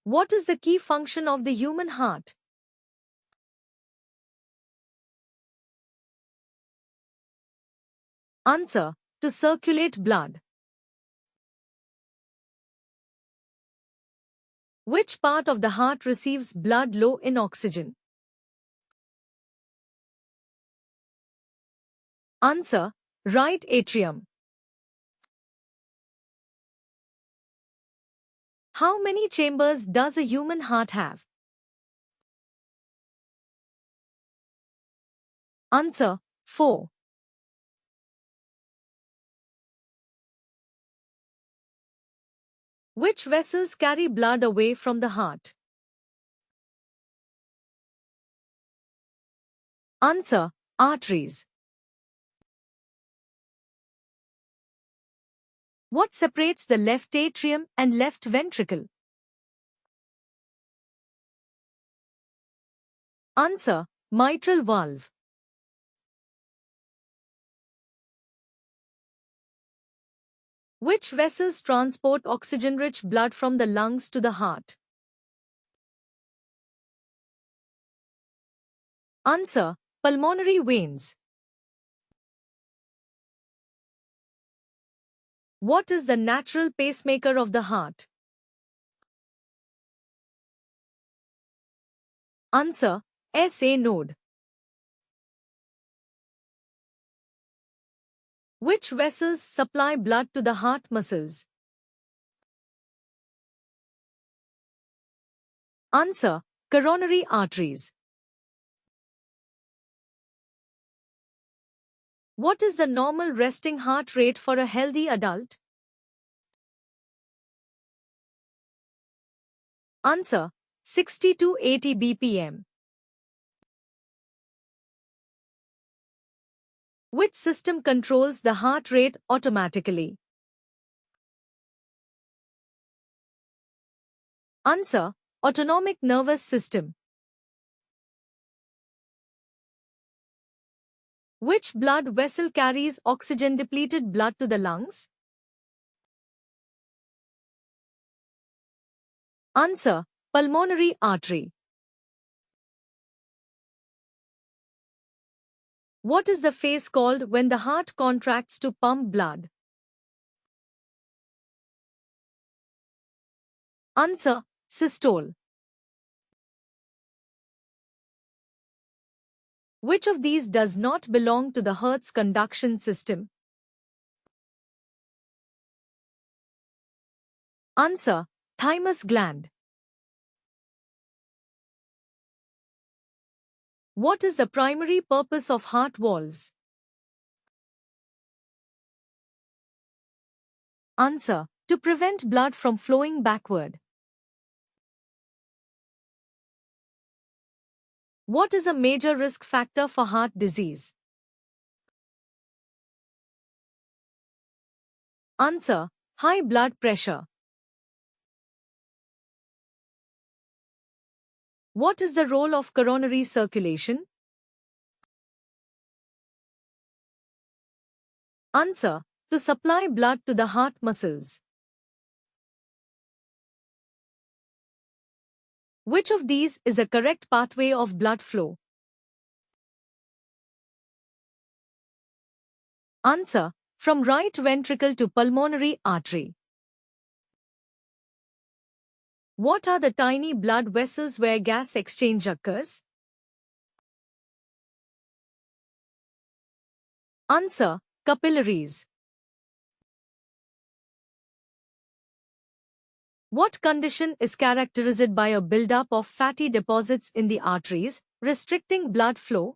What is the key function of the human heart? Answer: to circulate blood. Which part of the heart receives blood low in oxygen? Answer: right atrium. How many chambers does a human heart have? Answer: 4. Which vessels carry blood away from the heart? Answer: arteries. What separates the left atrium and left ventricle? Answer: mitral valve. Which vessels transport oxygen-rich blood from the lungs to the heart? Answer: pulmonary veins. What is the natural pacemaker of the heart? Answer: SA node. Which vessels supply blood to the heart muscles? Answer: coronary arteries. What is the normal resting heart rate for a healthy adult? Answer: 60 to 80 bpm. Which system controls the heart rate automatically? Answer: autonomic nervous system. Which blood vessel carries oxygen-depleted blood to the lungs? Answer: pulmonary artery. What is the phase called when the heart contracts to pump blood? Answer: systole. Which of these does not belong to the Hertz conduction system? Answer: thymus gland. What is the primary purpose of heart valves? Answer: to prevent blood from flowing backward. What is a major risk factor for heart disease? Answer: high blood pressure. What is the role of coronary circulation? Answer: to supply blood to the heart muscles. Which of these is a correct pathway of blood flow? Answer: from right ventricle to pulmonary artery. What are the tiny blood vessels where gas exchange occurs? Answer: capillaries. What condition is characterized by a buildup of fatty deposits in the arteries, restricting blood flow?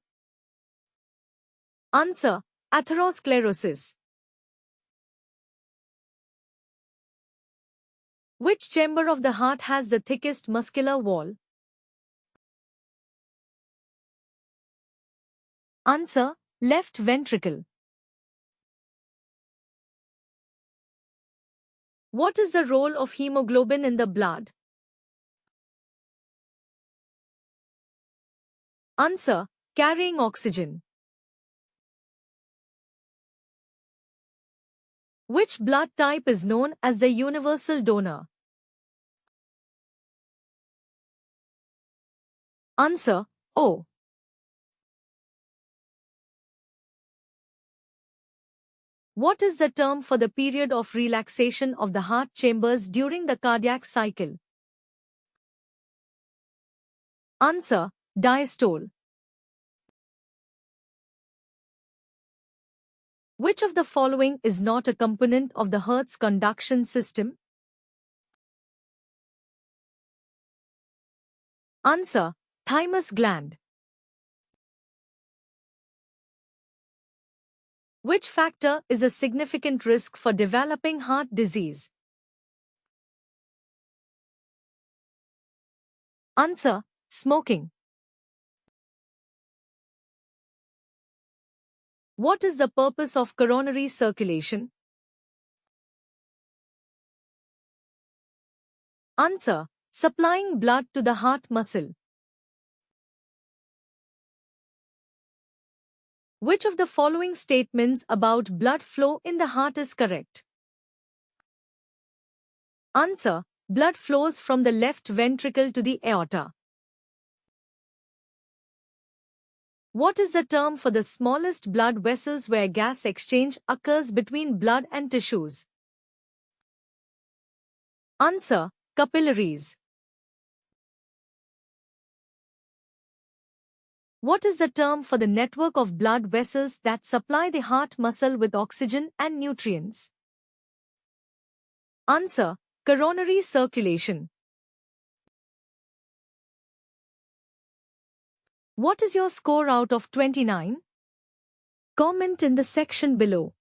Answer: atherosclerosis. Which chamber of the heart has the thickest muscular wall? Answer: left ventricle. What is the role of hemoglobin in the blood? Answer: carrying oxygen. Which blood type is known as the universal donor? Answer O. What is the term for the period of relaxation of the heart chambers during the cardiac cycle? Answer diastole. Which of the following is not a component of the Hertz conduction system? Answer thymus gland. Which factor is a significant risk for developing heart disease? Answer smoking. What is the purpose of coronary circulation? Answer supplying blood to the heart muscle. Which of the following statements about blood flow in the heart is correct? Answer blood flows from the left ventricle to the aorta. What is the term for the smallest blood vessels where gas exchange occurs between blood and tissues? Answer capillaries. What is the term for the network of blood vessels that supply the heart muscle with oxygen and nutrients? Answer coronary circulation. What is your score out of 29? Comment in the section below.